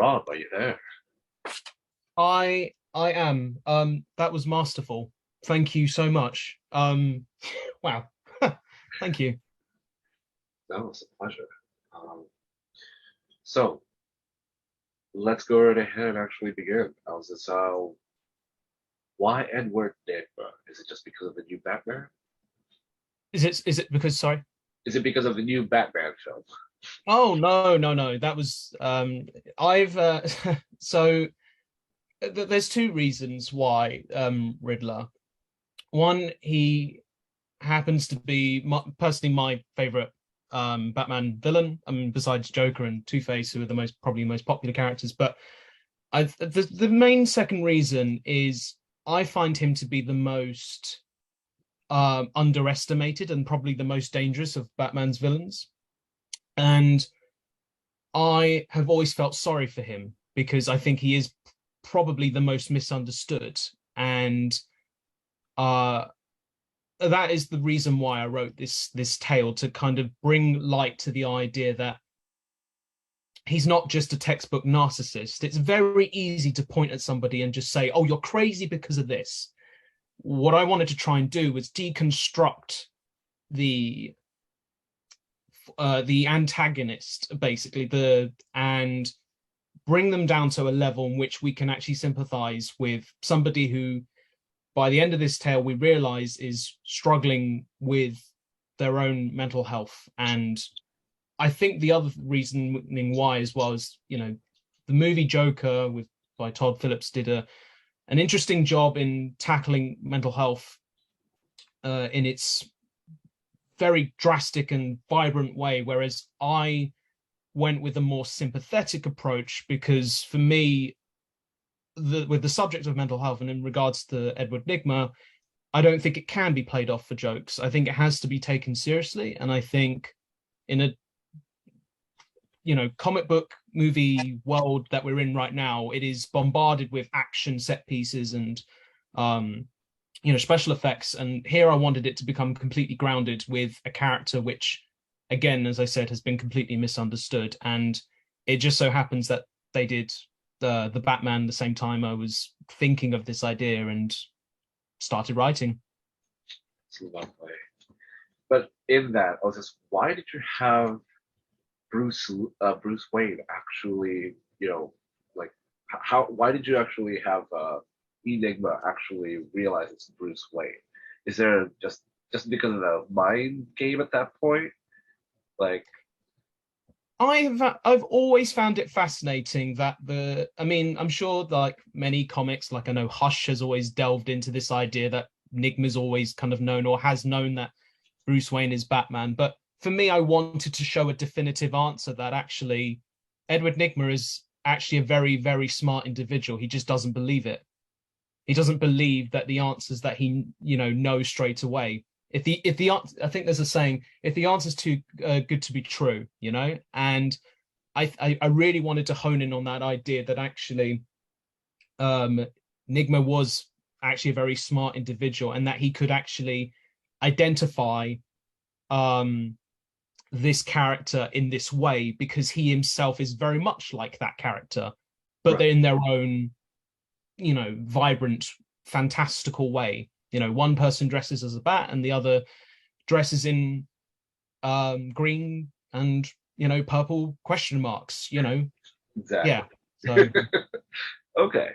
Rob, are you there? I am. That was masterful. Thank you so much. Wow. Thank you. No, it's a pleasure. Um, so let's go right ahead and actually begin. How's this? Why Edward Nygma? Is it just because of the new Batman? Is it because sorry? Is it because of the new Batman film? Oh no. That was I've so there's two reasons why Riddler. One, he happens to be personally my favorite Batman villain. I mean, besides Joker and Two-Face, who are the most popular characters. But the main second reason is I find him to be the most underestimated and probably the most dangerous of Batman's villains. And I have always felt sorry for him because I think he is probably the most misunderstood. And uh, that is the reason why I wrote this tale, to kind of bring light to the idea that he's not just a textbook narcissist. It's very easy to point at somebody and just say, "Oh, you're crazy because of this." What I wanted to try and do was deconstruct the the antagonist, basically, and bring them down to a level in which we can actually sympathize with somebody who, by the end of this tale, we realize is struggling with their own mental health. And I think the other reasoning why as well is, the movie Joker with by Todd Phillips did an interesting job in tackling mental health in its very drastic and vibrant way, whereas I went with a more sympathetic approach because for me, with the subject of mental health and in regards to Edward Nygma, I don't think it can be played off for jokes. I think it has to be taken seriously, and I think in a comic book movie world that we're in right now, it is bombarded with action set pieces and special effects. And here I wanted it to become completely grounded with a character which, again, as I said, has been completely misunderstood. And it just so happens that they did the Batman the same time I was thinking of this idea and started writing. It's lovely. But in that, I was just, why did you have Bruce Wayne actually, like how? Why did you actually have Enigma actually realize it's Bruce Wayne? Is there just because of the mind game at that point? Like, I've always found it fascinating that I'm sure like many comics, like I know Hush has always delved into this idea that Nigma's always kind of known or has known that Bruce Wayne is Batman. But for me, I wanted to show a definitive answer that actually Edward Nygma is actually a very, very smart individual. He just doesn't believe it. He doesn't believe that the answers that he, knows straight away. If the I think there's a saying, if the answer's too good to be true, and I really wanted to hone in on that idea that actually Nygma was actually a very smart individual and that he could actually identify this character in this way because he himself is very much like that character, but right. they're in their own, vibrant, fantastical way. One person dresses as a bat and the other dresses in green and purple question marks. Exactly. Yeah. So Okay.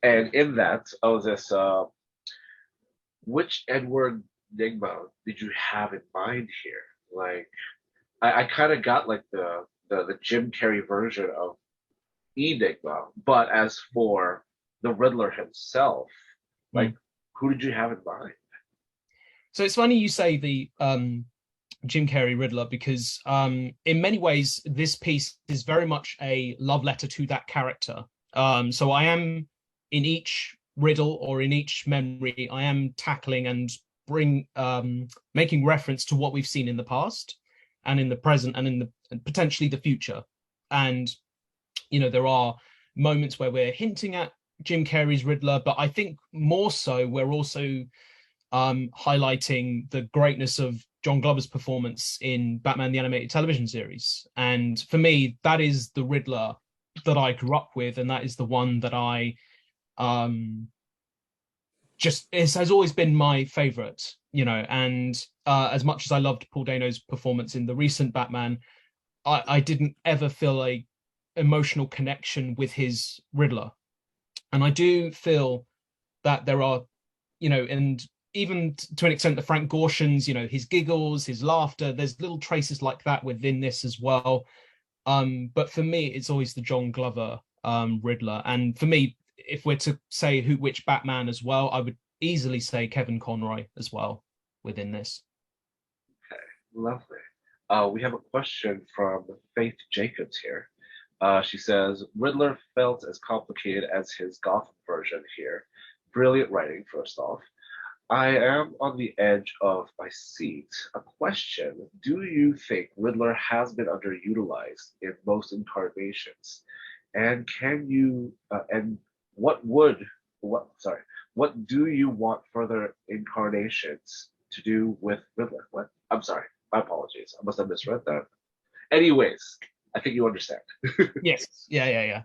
And in that, I was just, which Edward Nygma did you have in mind here? Like, I kind of got like the Jim Carrey version of E.Nygma, but as for the Riddler himself, like, mm. who did you have in mind? So it's funny you say the Jim Carrey Riddler because in many ways this piece is very much a love letter to that character. So I am in each riddle or in each memory, I am tackling and making reference to what we've seen in the past and in the present and in the and potentially the future. And there are moments where we're hinting at Jim Carrey's Riddler, but I think more so we're also highlighting the greatness of John Glover's performance in Batman the Animated Television Series. And for me, that is the Riddler that I grew up with, and that is the one that I just it has always been my favorite, and as much as I loved Paul Dano's performance in the recent Batman, I didn't ever feel a emotional connection with his Riddler. And I do feel that there are, and even to an extent, the Frank Gorshin's, his giggles, his laughter, there's little traces like that within this as well. But for me, it's always the John Glover Riddler. And for me, if we're to say which Batman as well, I would easily say Kevin Conroy as well within this. Okay, lovely. We have a question from Faith Jacobs here. She says, Riddler felt as complicated as his Gotham version here. Brilliant writing, first off. I am on the edge of my seat. A question: do you think Riddler has been underutilized in most incarnations? And can you and what do you want further incarnations to do with Riddler? What? I'm sorry. My apologies. I must have misread that. Anyways, I think you understand. Yes. Yeah.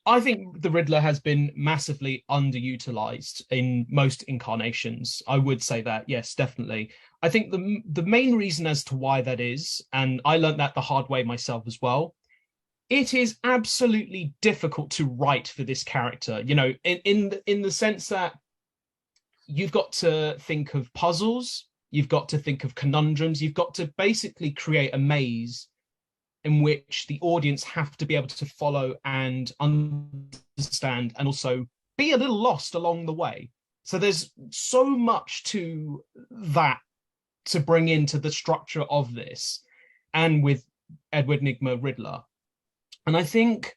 I think the Riddler has been massively underutilized in most incarnations. I would say that, yes, definitely. I think the main reason as to why that is, and I learned that the hard way myself as well, it is absolutely difficult to write for this character, in the sense that you've got to think of puzzles, you've got to think of conundrums, you've got to basically create a maze in which the audience have to be able to follow and understand and also be a little lost along the way. So there's so much to that to bring into the structure of this, and with Edward Nygma Riddler. And I think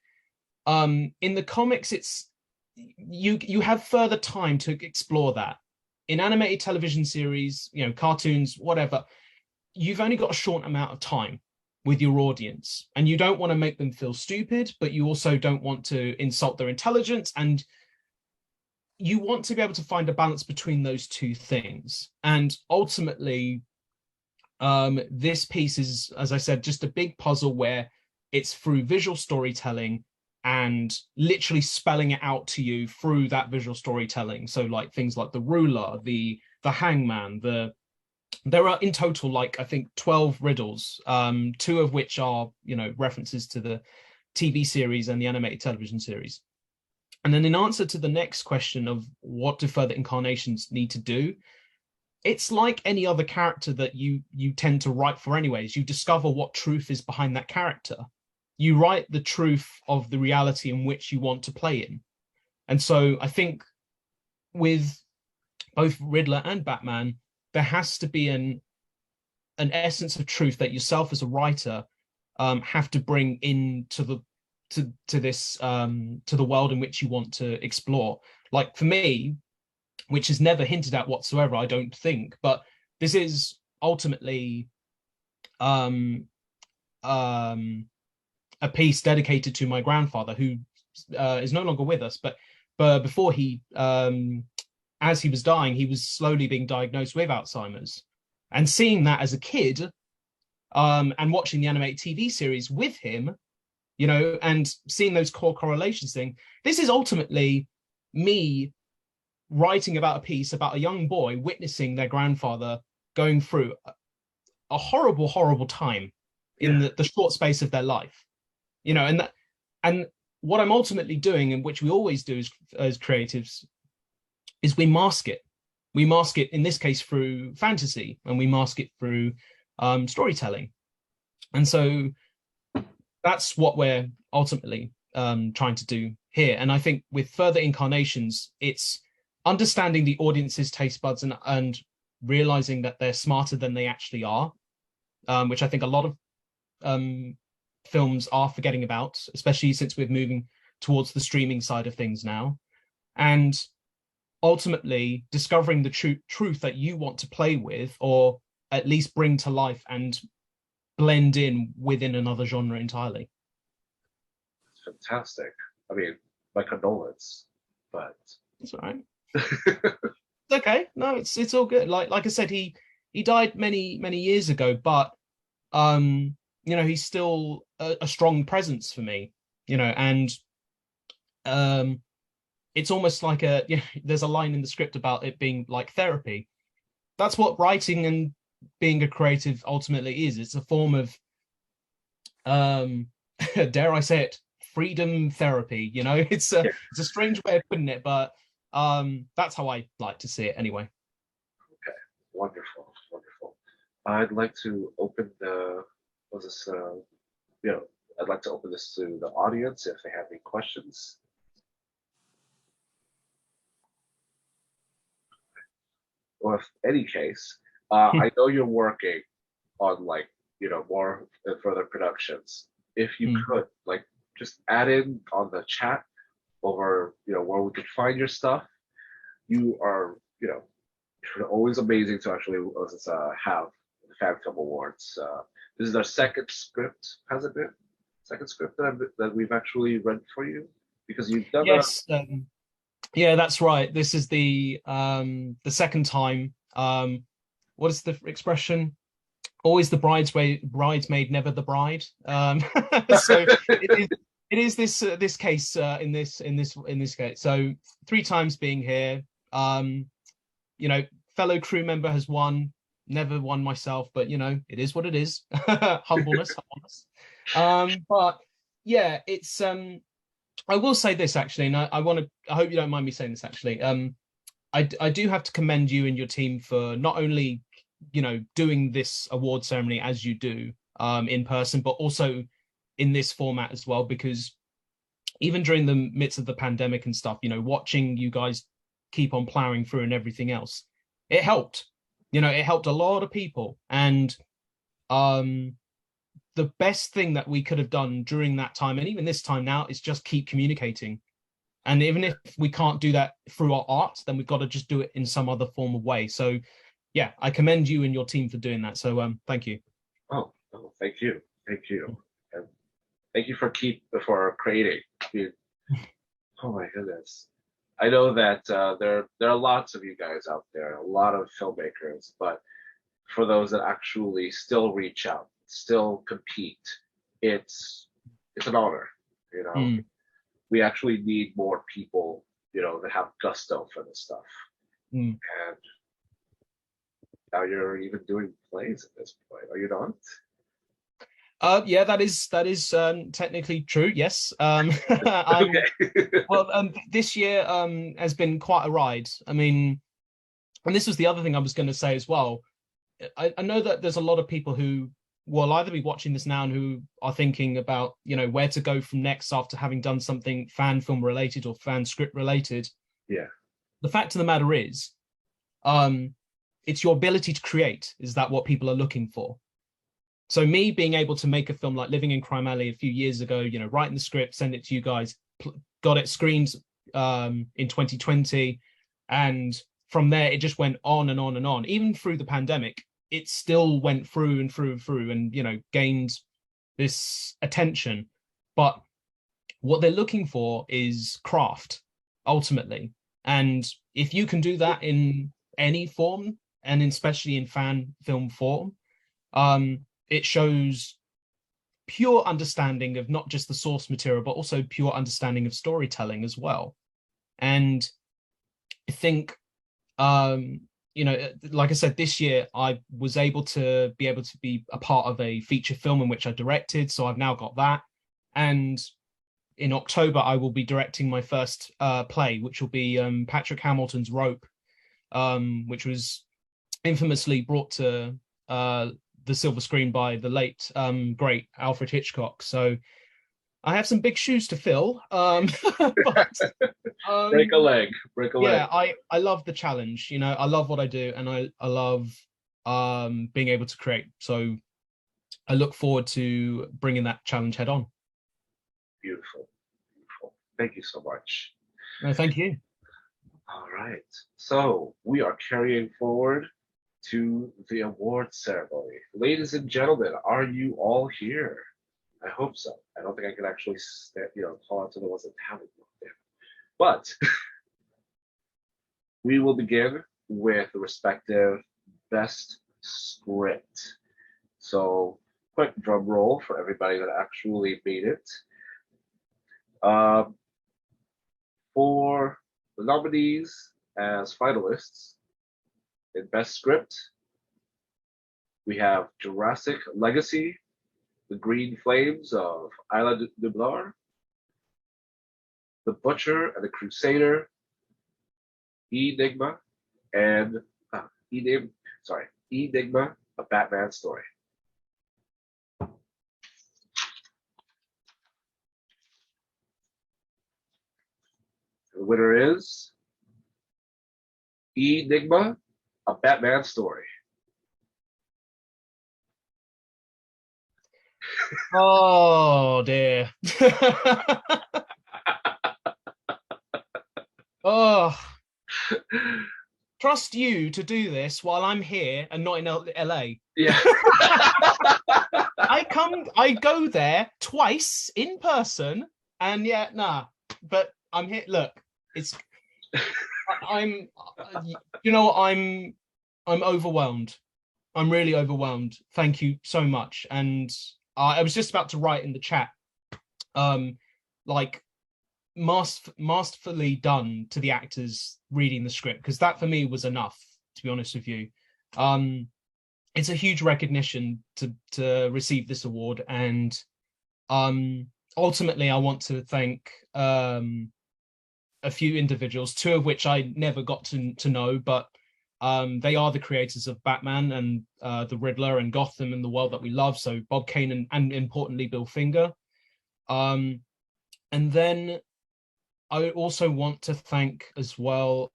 in the comics, it's you have further time to explore that. In animated television series, cartoons, whatever, you've only got a short amount of time with your audience, and you don't want to make them feel stupid, but you also don't want to insult their intelligence, and you want to be able to find a balance between those two things. And ultimately, this piece is, as I said, just a big puzzle where it's through visual storytelling and literally spelling it out to you through that visual storytelling. So like things like the ruler, the hangman, there are in total, I think 12 riddles, two of which are, references to the TV series and the animated television series. And then in answer to the next question of what do further incarnations need to do, it's like any other character that you tend to write for anyways. You discover what truth is behind that character. You write the truth of the reality in which you want to play in. And so I think with both Riddler and Batman, there has to be an essence of truth that yourself as a writer have to bring into the world in which you want to explore. Like for me, which is never hinted at whatsoever, I don't think, but this is ultimately a piece dedicated to my grandfather, who is no longer with us, but before he as he was dying, he was slowly being diagnosed with Alzheimer's. And seeing that as a kid, and watching the animated TV series with him, and seeing those core correlations thing, this is ultimately me writing about a piece about a young boy witnessing their grandfather going through a horrible, horrible time in the short space of their life. And what I'm ultimately doing, and which we always do as creatives, is we mask it. We mask it, in this case, through fantasy, and we mask it through storytelling. And so that's what we're ultimately trying to do here. And I think with further incarnations, it's understanding the audience's taste buds and realizing that they're smarter than they actually are, which I think a lot of films are forgetting about, especially since we're moving towards the streaming side of things now. And ultimately discovering the truth that you want to play with, or at least bring to life and blend in within another genre entirely. It's fantastic. I mean, my condolence, but it's all right. It's okay. No, it's all good. Like I said, he died many years ago, but he's still a strong presence for me. and it's almost like there's a line in the script about it being like therapy. That's what writing and being a creative ultimately is. It's a form of, dare I say it, freedom therapy. Yeah. It's a strange way of putting it, but that's how I like to see it anyway. Okay. Wonderful. Wonderful. I'd like to open the was this you know I'd like to open this to the audience if they have any questions. Or if any case, I know you're working on like more further productions. If you Mm. could like just add in on the chat over where we could find your stuff. You are always amazing to actually have the FanFilm Awards. This is our second script, has it been? Second script that we've actually read for you because you've done a Yes, yeah, that's right. This is the second time. What is the expression? Always the bridesmaid, never the bride. So it is this case in this case. So three times being here. Fellow crew member has won. Never won myself, but it is what it is. Humbleness. But yeah, it's I will say this actually, and I hope you don't mind me saying this actually. I do have to commend you and your team for not only doing this award ceremony as you do in person, but also in this format as well. Because even during the midst of the pandemic and stuff, watching you guys keep on plowing through and everything else, it helped. It helped a lot of people, and um, the best thing that we could have done during that time, and even this time now, is just keep communicating. And even if we can't do that through our art, then we've got to just do it in some other form of way. So yeah, I commend you and your team for doing that. So thank you. oh, thank you, and thank you for creating. Oh my goodness. I know that there are lots of you guys out there, a lot of filmmakers, but for those that actually still reach out, still compete, it's an honor. You know, Mm, we actually need more people, that have gusto for this stuff. mm. And now you're even doing plays at this point. Are you not? Yeah, that is technically true. Yes. I'm Okay. well. This year has been quite a ride. I mean, and this was the other thing I was going to say as well. I know that there's a lot of people who will either be watching this now and who are thinking about, where to go from next after having done something fan film related or fan script related. Yeah. The fact of the matter is, um, it's your ability to create. Is that what people are looking for? So me being able to make a film like Living in Crime Alley a few years ago, writing the script, send it to you guys, got it screened in 2020, and from there it just went on and on and on. Even through the pandemic, it still went through and through and through, and gained this attention. But what they're looking for is craft ultimately, and if you can do that in any form, and especially in fan film form, it shows pure understanding of not just the source material, but also pure understanding of storytelling as well. And I think, like I said, this year I was able to be a part of a feature film in which I directed. So I've now got that. And in October, I will be directing my first play, which will be Patrick Hamilton's Rope, which was infamously brought to the silver screen by the late great Alfred Hitchcock. So I have some big shoes to fill. But Break a leg. Break a leg. yeah, I love the challenge. I love what I do, and I love being able to create. So I look forward to bringing that challenge head on. Beautiful. Beautiful. Thank you so much. No, thank you. All right. So we are carrying forward to the award ceremony. Ladies and gentlemen, are you all here? I hope so. I don't think I can actually, call out to the ones that haven't looked in. But we will begin with the respective best script. So, quick drum roll for everybody that actually made it. Um, for the nominees as finalists in Best Script, we have Jurassic Legacy, The Green Flames of Isla Nublar, The Butcher and the Crusader, E.Nygma, and Enigma, sorry, Enigma, A Batman Story. The winner is Enigma, A Batman Story. Oh dear. Oh, trust you to do this while I'm here and not in LA. Yeah. I go there twice in person, and yeah, nah. But I'm here. Look, it's I'm, you know, I'm overwhelmed. I'm really overwhelmed. Thank you so much. And I was just about to write in the chat, um, like masterfully done to the actors reading the script, because that for me was enough, to be honest with you. It's a huge recognition to receive this award, and ultimately I want to thank a few individuals, two of which I never got to know, but they are the creators of Batman and the Riddler and Gotham and the world that we love. So Bob Kane and importantly Bill Finger. And then I also want to thank as well.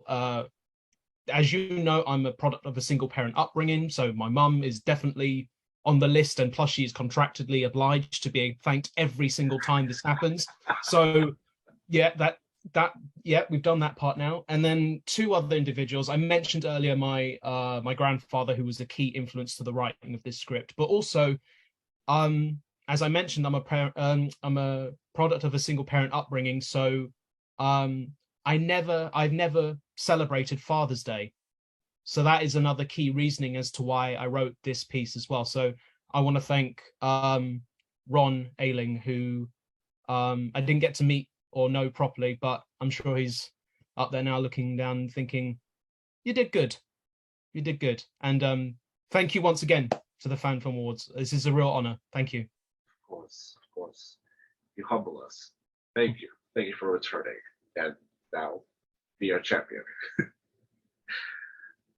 As you know, I'm a product of a single parent upbringing, so my mum is definitely on the list, and plus she is contractually obliged to be thanked every single time this happens. So yeah, yeah, we've done that part now. And then two other individuals. I mentioned earlier my grandfather, who was a key influence to the writing of this script, but also as I mentioned, I'm a product of a single parent upbringing, so um I've never celebrated Father's Day. So that is another key reasoning as to why I wrote this piece as well. So I want to thank Ron Ailing, who I didn't get to meet or know properly, but I'm sure he's up there now looking down and thinking, you did good. You did good. And thank you once again to the FanFilm Awards. This is a real honor. Thank you. Of course, of course. You humble us. Thank you. Thank you for returning and now be our champion.